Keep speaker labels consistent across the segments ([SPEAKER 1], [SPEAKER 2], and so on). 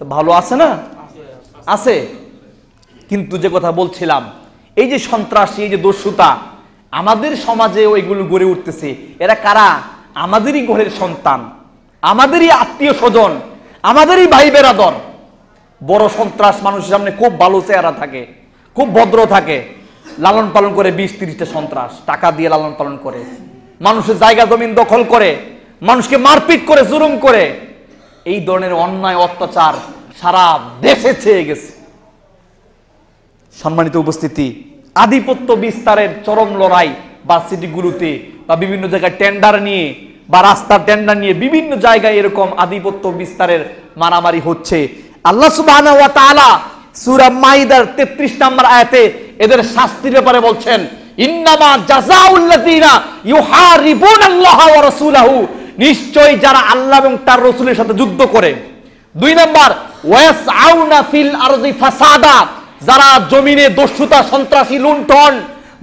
[SPEAKER 1] তো ভালো আছে না? আছে। কিন্তু যে কথা বলছিলাম, এই যে সন্ত্রাসী, এই যে দস্যুতা, আমাদের সমাজে ওইগুলো গড়ে উঠতেছে। এরা কারা? আমাদেরই ঘরের সন্তান, আমাদেরই আত্মীয় স্বজন, আমাদেরই ভাই বেরাদর। বড় সন্ত্রাস মানুষের সামনে খুব ভালো চেহারা থাকে, খুব ভদ্র থাকে, লালন পালন করে 20-30টা সন্ত্রাস, টাকা দিয়ে লালন পালন করে, মানুষের জায়গা জমিন দখল করে, মানুষকে মারপিট করে, জুলুম করে। এই ধরনের অন্যায় অত্যাচার সারা দেশে ছেয়ে গেছে। সম্মানিত উপস্থিতি, আধিপত্য বিস্তারের চরম লড়াই ভার্সিটিগুলোতে বা বিভিন্ন জায়গায় টেন্ডার নিয়ে বা রাস্তার টেন্ডার নিয়ে বিভিন্ন জায়গায় এরকম আধিপত্য বিস্তারের মারামারি হচ্ছে। আল্লাহ সুবহানাহু ওয়া তাআলা সূরা মাইদার 33 নম্বর আয়াতে এদের শাস্তির ব্যাপারে বলছেন, ইন্নামা জাযাউল লাযিনা ইউহারিবুনাল্লাহা ওয়া রাসূলাহু, নিশ্চয়ই যারা আল্লাহ এবং তার রাসূলের সাথে যুদ্ধ করে। 2 নাম্বার, ওয়াসআউনা ফিল আরদি ফাসাদা, যারা জমিনে দস্যুতা, সন্ত্রাসী, লুণ্ঠন,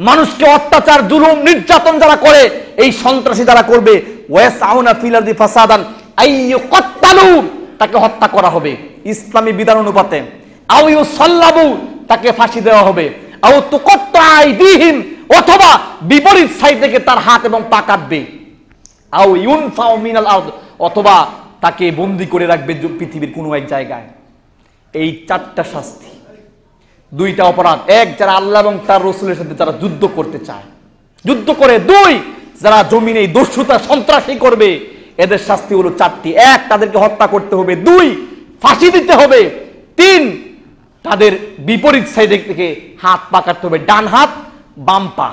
[SPEAKER 1] মানুষকে অত্যাচার, জুলুম, নির্যাতন যারা করে, এই সন্ত্রাসী যারা করবে, ওয়াসআউনা ফিল আরদি ফাসাদান আইয়ুকাত্তালু, তাকে হত্যা করা হবে ইসলামী বিধান অনুপাতে, আও ইউসাল্লাবু, তাকে ফাঁসি দেওয়া হবে, আও তুকাত্তা আইদিহিম, অথবা বিপরীত সাইড থেকে তার হাত এবং পা কাটবে, আও ইউনফাউ মিনাল আরদ, অথবা তাকে বন্দী করে রাখবে পৃথিবীর কোনো এক জায়গায়। এই 4টা শাস্তি। 2টা অপরাধ, 1 যারা আল্লাহ এবং তার রাসূলের সাথে যারা যুদ্ধ করতে চায়, যুদ্ধ করে। 2 যারা জমিনে দস্যুতা, সন্ত্রাসী করবে, এদের শাস্তি হলো 4টি। 1 তাদেরকে হত্যা করতে হবে, 2 ফাঁসি দিতে হবে, 3 তাদের বিপরীত সাইড থেকে হাত পা কাটতে হবে, ডান হাত বাম পা,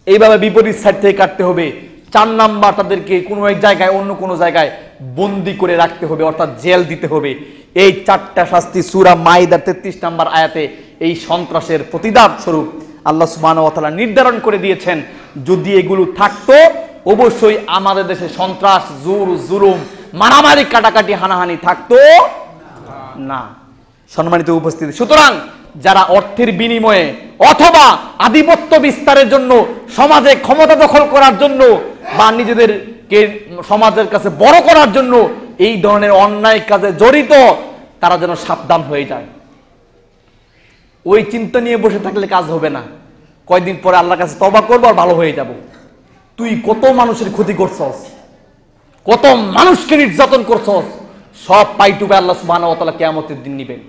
[SPEAKER 1] এইভাবে বিপরীত সাইড থেকে কাটতে হবে। 4 নাম্বার, তাদেরকে কোনো এক জায়গায়, অন্য কোনো জায়গায় বন্দী করে রাখতে হবে, অর্থাৎ জেল দিতে হবে। এই 4টা শাস্তি সূরা মাইদার 33 নম্বর আয়াতে এই সন্ত্রাসের প্রতিদান স্বরূপ আল্লাহ সুবহানাহু ওয়া তাআলা নির্ধারণ করে দিয়েছেন। যদি এগুলো থাকতো, অবশ্যই আমাদের দেশে সন্ত্রাস, জোর, জুলুম, মারামারি, কাটাকাটি, হানাহানি থাকতো না। সম্মানিত উপস্থিতি, সুতরাং যারা অর্থের বিনিময়ে অথবা আধিপত্য বিস্তারের জন্য, সমাজে ক্ষমতা দখল করার জন্য বা নিজেদেরকে সমাজের কাছে বড় করার জন্য এই ধরনের অন্যায় কাজে জড়িত, তারা যেন সাবধান হয়ে যায়। ওই চিন্তা নিয়ে বসে থাকলে কাজ হবে না। কয়দিন পরে আল্লাহর কাছে তওবা করবো আর ভালো হয়ে যাব। তুই কত মানুষের ক্ষতি করছস, কত মানুষকে নির্যাতন করছস, সব পাইটুবে আল্লাহ সুবহানাহু ওয়া তাআলা কিয়ামতের দিন নিবেন।